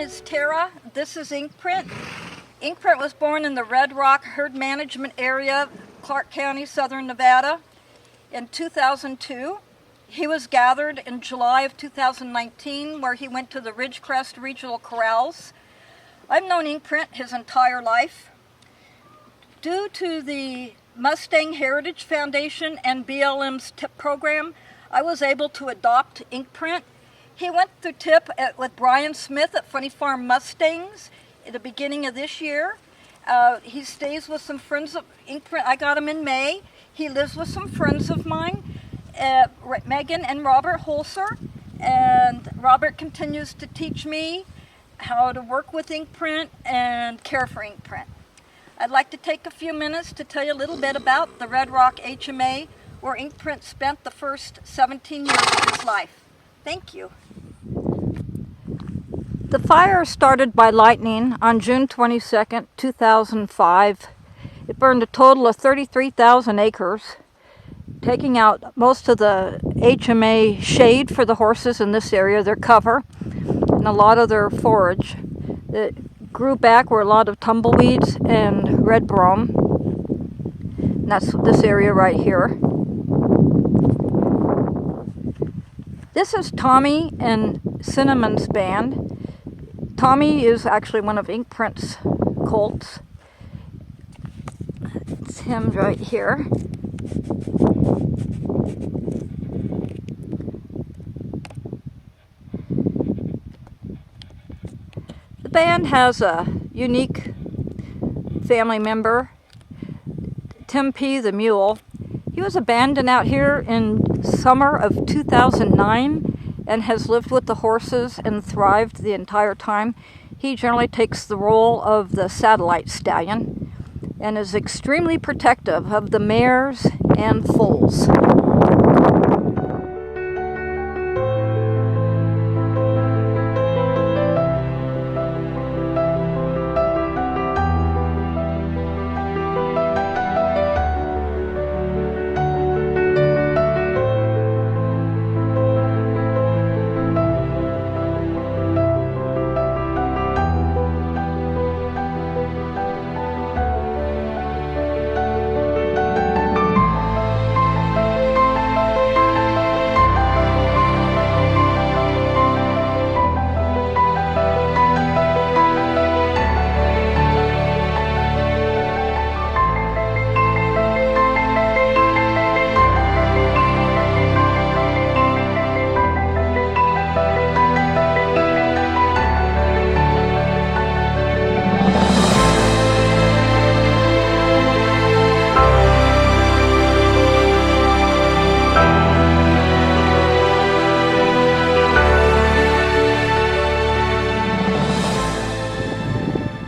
is Tara. This is Inkprint. Inkprint was born in the Red Rock Herd Management Area, Clark County, Southern Nevada, in 2002. He was gathered in July of 2019, where he went to the Ridgecrest Regional Corrals. I've known Inkprint his entire life. Due to the Mustang Heritage Foundation and BLM's TIP program, I was able to adopt Inkprint. He went through TIP with Brian Smith at Funny Farm Mustangs at the beginning of this year. He stays with some friends of Inkprint. I got him in May. He lives with some friends of mine, Megan and Robert Holzer. And Robert continues to teach me how to work with Inkprint and care for Inkprint. I'd like to take a few minutes to tell you a little bit about the Red Rock HMA, where Inkprint spent the first 17 years of his life. Thank you. The fire started by lightning on June 22nd, 2005. It burned a total of 33,000 acres, taking out most of the HMA shade for the horses in this area, their cover, and a lot of their forage. It grew back were a lot of tumbleweeds and red brome. And that's this area right here. This is Tommy and Cinnamon's band. Tommy is actually one of Inkprint's colts. It's him right here. The band has a unique family member, Tempe the mule. He was abandoned out here in summer of 2009 and has lived with the horses and thrived the entire time. He generally takes the role of the satellite stallion and is extremely protective of the mares and foals.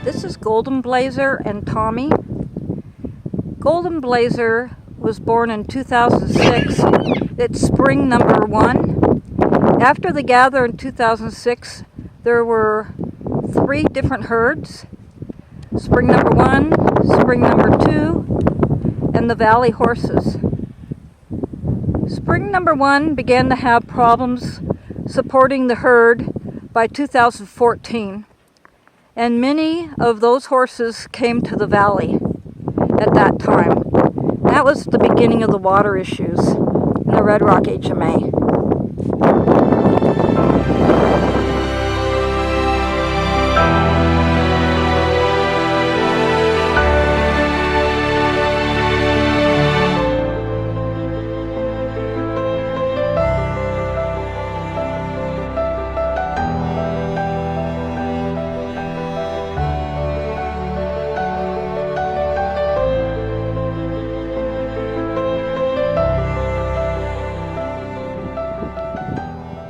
This is Golden Blazer and Tommy. Golden Blazer was born in 2006. It's spring number 1. After the gather in 2006, there were 3 different herds. Spring number 1, spring number 2, and the valley horses. Spring number 1 began to have problems supporting the herd by 2014. And many of those horses came to the valley at that time. That was the beginning of the water issues in the Red Rock HMA.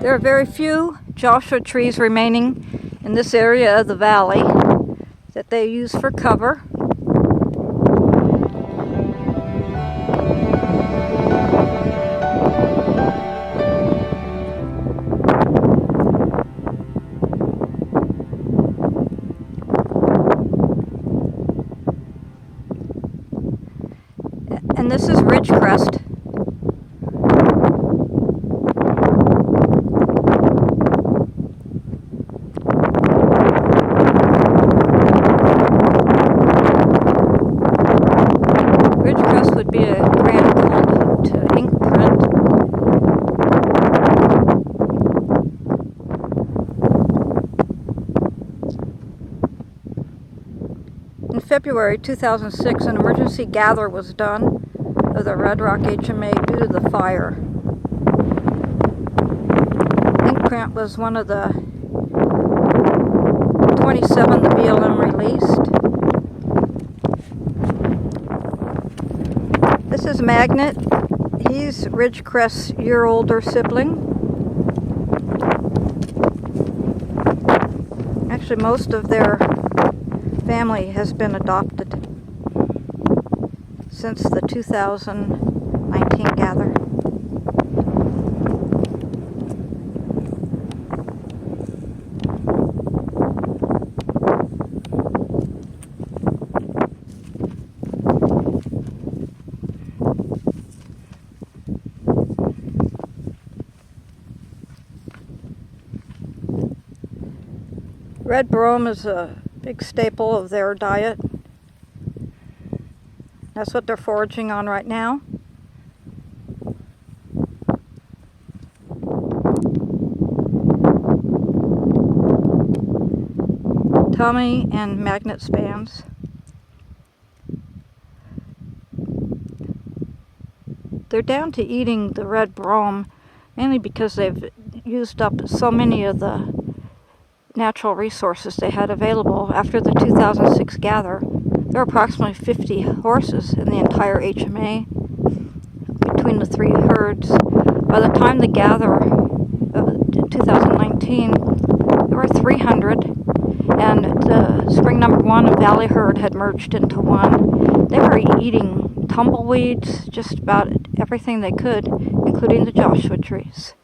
There are very few Joshua trees remaining in this area of the valley that they use for cover. And this is Ridgecrest. February 2006, an emergency gather was done of the Red Rock HMA due to the fire. Inkprint was one of the 27 the BLM released. This is Magnet. He's Ridgecrest's year-older sibling. Actually, most of their family has been adopted since the 2019 gather. Red brome is a big staple of their diet. That's what they're foraging on right now. Tommy and Magnet spans. They're down to eating the red brome mainly because they've used up so many of the natural resources they had available. After the 2006 gather, there were approximately 50 horses in the entire HMA between the three herds. By the time the gather of 2019, there were 300, and the spring number 1 and valley herd had merged into one. They were eating tumbleweeds, just about everything they could, including the Joshua trees.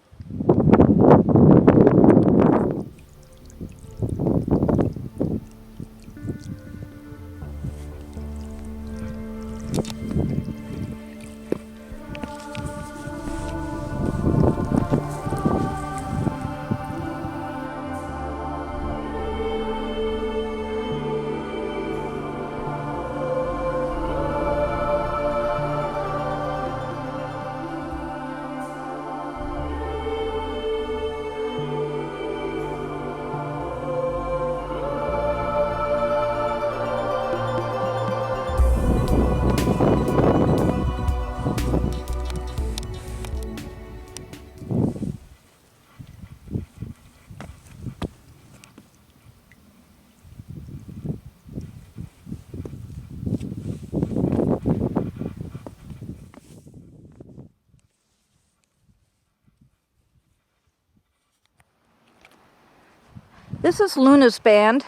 This is Luna's band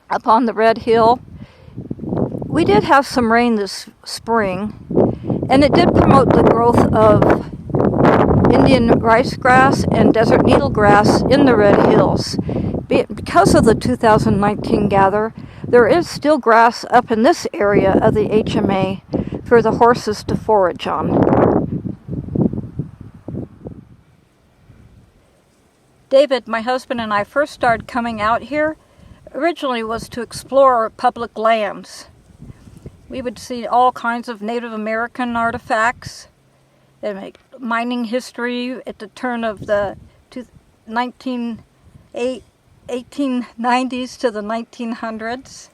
up on the Red Hill. We did have some rain this spring, and it did promote the growth of Indian rice grass and desert needle grass in the Red Hills. Because of the 2019 gather, there is still grass up in this area of the HMA for the horses to forage on. David, my husband, and I first started coming out here originally was to explore public lands. We would see all kinds of Native American artifacts and mining history at the turn of the 1890s to the 1900s.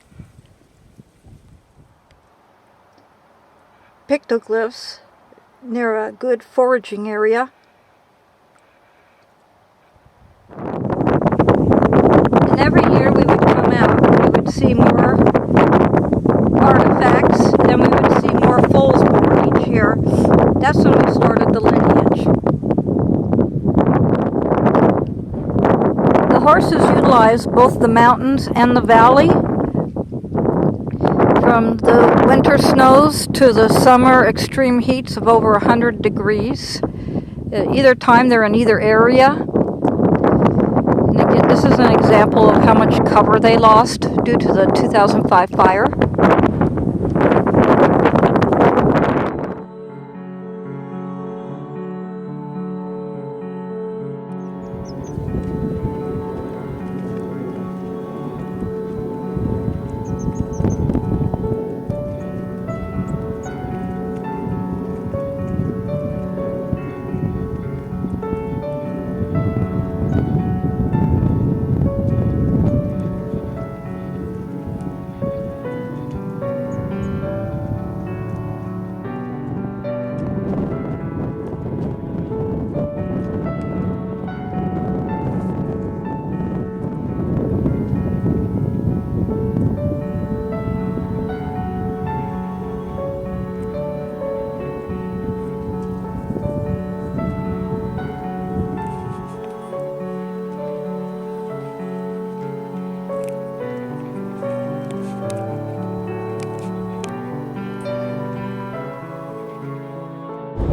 Pictoglyphs near a good foraging area. And every year we would come out, we would see more artifacts, and we would see more foals born each year. That's when we started the lineage. The horses utilized both the mountains and the valley, from the winter snows to the summer extreme heats of over 100 degrees. At either time they're in either area. And again, this is an example of how much cover they lost due to the 2005 fire.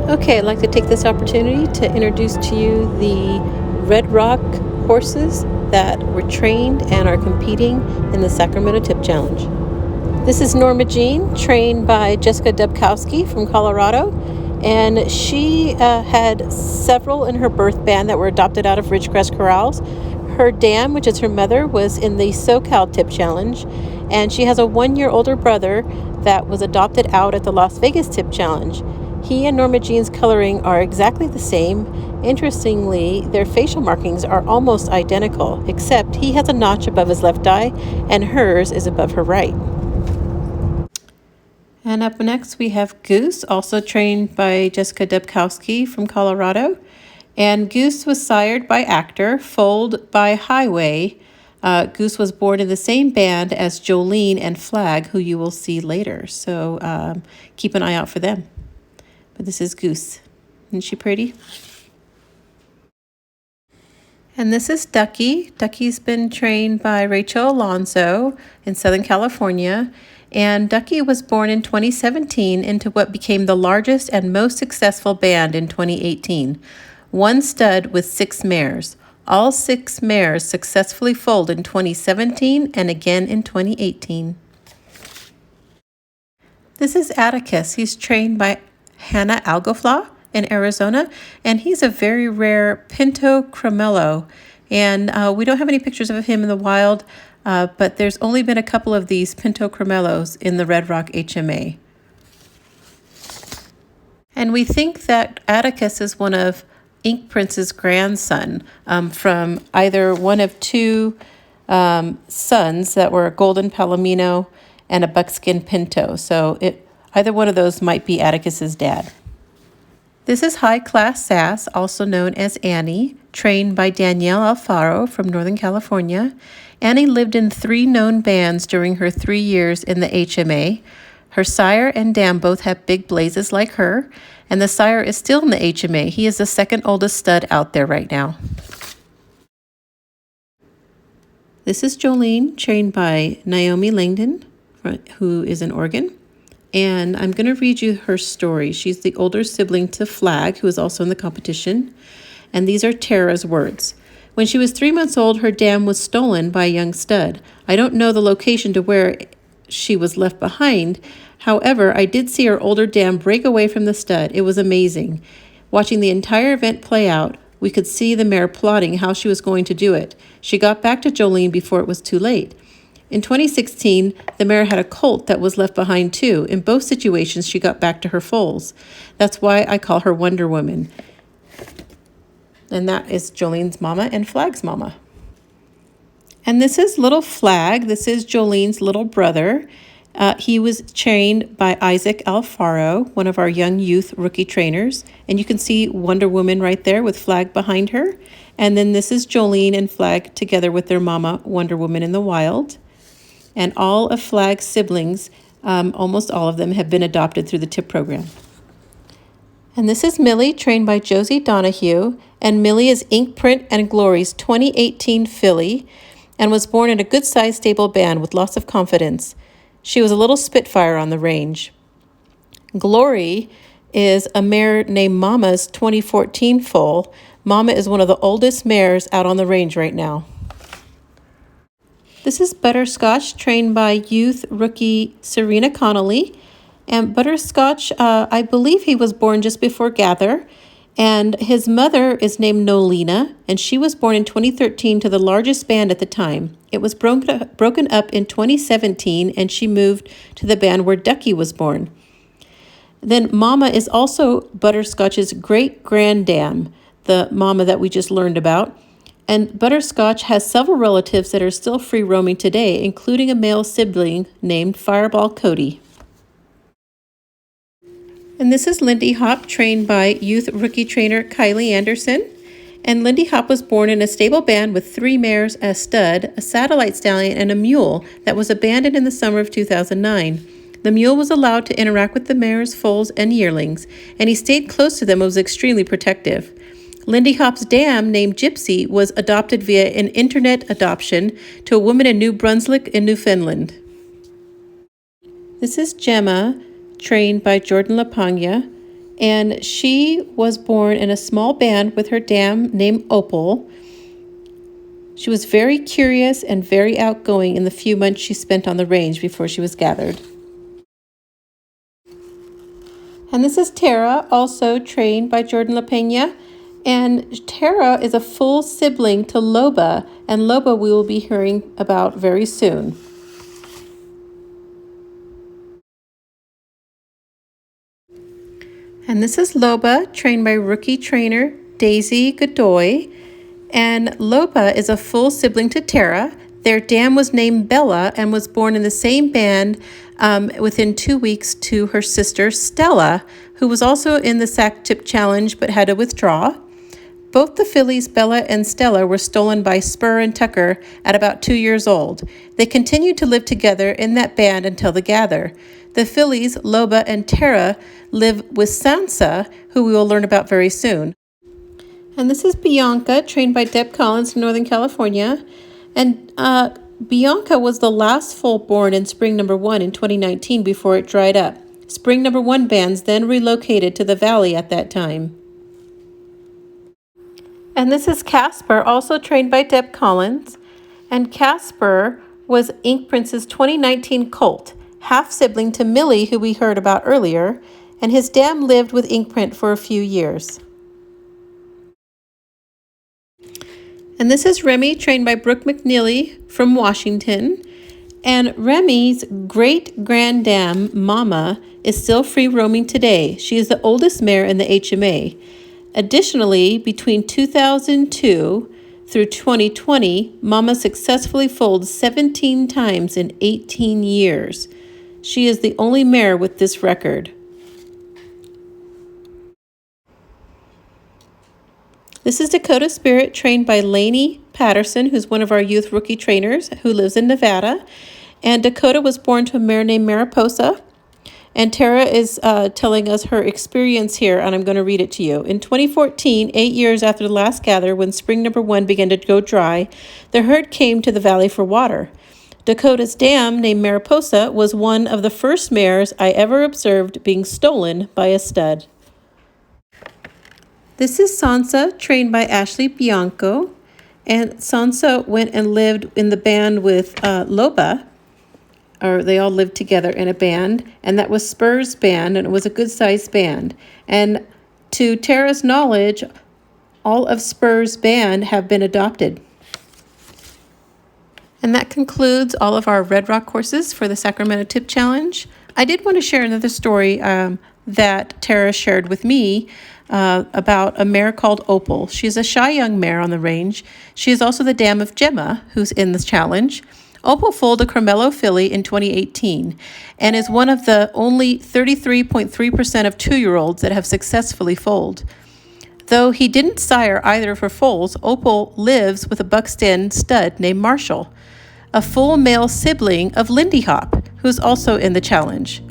Okay, I'd like to take this opportunity to introduce to you the Red Rock horses that were trained and are competing in the Sacramento TIP Challenge. This is Norma Jean, trained by Jessica Dubkowski from Colorado, and she had several in her birth band that were adopted out of Ridgecrest Corrals. Her dam, which is her mother, was in the SoCal TIP Challenge, and she has a 1-year older brother that was adopted out at the Las Vegas TIP Challenge. He and Norma Jean's coloring are exactly the same. Interestingly, their facial markings are almost identical, except he has a notch above his left eye and hers is above her right. And up next we have Goose, also trained by Jessica Dubkowski from Colorado. And Goose was sired by Actor, foaled by Highway. Goose was born in the same band as Jolene and Flag, who you will see later. So keep an eye out for them. But this is Goose. Isn't she pretty? And this is Ducky. Ducky's been trained by Rachel Alonso in Southern California. And Ducky was born in 2017 into what became the largest and most successful band in 2018. 1 stud with 6 mares. All 6 mares successfully foaled in 2017 and again in 2018. This is Atticus. He's trained by Hannah Algofla in Arizona, and he's a very rare Pinto Cremello. And we don't have any pictures of him in the wild, but there's only been a couple of these Pinto Cremellos in the Red Rock HMA. And we think that Atticus is one of Inkprint's grandson from either one of 2 sons that were a Golden Palomino and a Buckskin Pinto. So either one of those might be Atticus's dad. This is High Class Sass, also known as Annie, trained by Danielle Alfaro from Northern California. Annie lived in 3 known bands during her 3 years in the HMA. Her sire and dam both have big blazes like her, and the sire is still in the HMA. He is the 2nd oldest stud out there right now. This is Jolene, trained by Naomi Langdon, who is in Oregon. And I'm going to read you her story. She's the older sibling to Flag, who is also in the competition. And these are Tara's words. When she was 3 months old, her dam was stolen by a young stud. I don't know the location to where she was left behind. However, I did see her older dam break away from the stud. It was amazing. Watching the entire event play out, we could see the mare plotting how she was going to do it. She got back to Jolene before it was too late. In 2016, the mare had a colt that was left behind too. In both situations, she got back to her foals. That's why I call her Wonder Woman. And that is Jolene's mama and Flag's mama. And this is little Flag. This is Jolene's little brother. He was trained by Isaac Alfaro, one of our young youth rookie trainers. And you can see Wonder Woman right there with Flag behind her. And then this is Jolene and Flag together with their mama, Wonder Woman in the wild. And all of Flag's siblings, almost all of them, have been adopted through the TIP program. And this is Millie, trained by Josie Donahue. And Millie is Inkprint and Glory's 2018 filly and was born in a good-sized stable band with lots of confidence. She was a little spitfire on the range. Glory is a mare named Mama's 2014 foal. Mama is one of the oldest mares out on the range right now. This is Butterscotch, trained by youth rookie Serena Connolly. And Butterscotch, I believe he was born just before Gather. And his mother is named Nolina, and she was born in 2013 to the largest band at the time. It was broken up in 2017, and she moved to the band where Ducky was born. Then Mama is also Butterscotch's great-granddam, the Mama that we just learned about. And Butterscotch has several relatives that are still free roaming today, including a male sibling named Fireball Cody. And this is Lindy Hop, trained by youth rookie trainer Kylie Anderson. And Lindy Hop was born in a stable band with 3 mares, a stud, a satellite stallion, and a mule that was abandoned in the summer of 2009. The mule was allowed to interact with the mares, foals, and yearlings, and he stayed close to them and was extremely protective. Lindy Hop's dam, named Gypsy, was adopted via an internet adoption to a woman in New Brunswick in Newfoundland. This is Gemma, trained by Jordan LaPagna, And she was born in a small band with her dam named Opal. She was very curious and very outgoing in the few months she spent on the range before she was gathered. And this is Tara, also trained by Jordan La Peña. And Tara is a full sibling to Loba, and Loba we will be hearing about very soon. And this is Loba, trained by rookie trainer Daisy Godoy. And Loba is a full sibling to Tara. Their dam was named Bella and was born in the same band within 2 weeks to her sister Stella, who was also in the Sac Tip Challenge but had to withdraw. Both the fillies, Bella and Stella, were stolen by Spur and Tucker at about 2 years old. They continued to live together in that band until the gather. The fillies, Loba and Tara, live with Sansa, who we will learn about very soon. And this is Bianca, trained by Deb Collins in Northern California. And Bianca was the last foal born in spring number 1 in 2019 before it dried up. Spring number 1 bands then relocated to the valley at that time. And this is Casper, also trained by Deb Collins. And Casper was Inkprint's 2019 colt, half-sibling to Millie, who we heard about earlier, and his dam lived with Inkprint for a few years. And this is Remy, trained by Brooke McNeely from Washington. And Remy's great-granddam, Mama, is still free roaming today. She is the oldest mare in the HMA. Additionally, between 2002 through 2020, Mama successfully foaled 17 times in 18 years. She is the only mare with this record. This is Dakota Spirit, trained by Lainey Patterson, who's one of our youth rookie trainers who lives in Nevada. And Dakota was born to a mare named Mariposa. And Tara is telling us her experience here, and I'm going to read it to you. In 2014, 8 years after the last gather, when spring number 1 began to go dry, the herd came to the valley for water. Dakota's dam, named Mariposa, was one of the first mares I ever observed being stolen by a stud. This is Sansa, trained by Ashley Bianco. And Sansa went and lived in the band with Loba. Or they all lived together in a band, and that was Spur's band, and it was a good-sized band. And to Tara's knowledge, all of Spur's band have been adopted. And that concludes all of our Red Rock courses for the Sacramento TIP Challenge. I did want to share another story that Tara shared with me about a mare called Opal. She's a shy young mare on the range. She is also the dam of Gemma, who's in the challenge. Opal foaled a Carmelo filly in 2018 and is one of the only 33.3% of 2-year-olds that have successfully foaled. Though he didn't sire either of her foals, Opal lives with a Buckston stud named Marshall, a full male sibling of Lindy Hop, who's also in the challenge.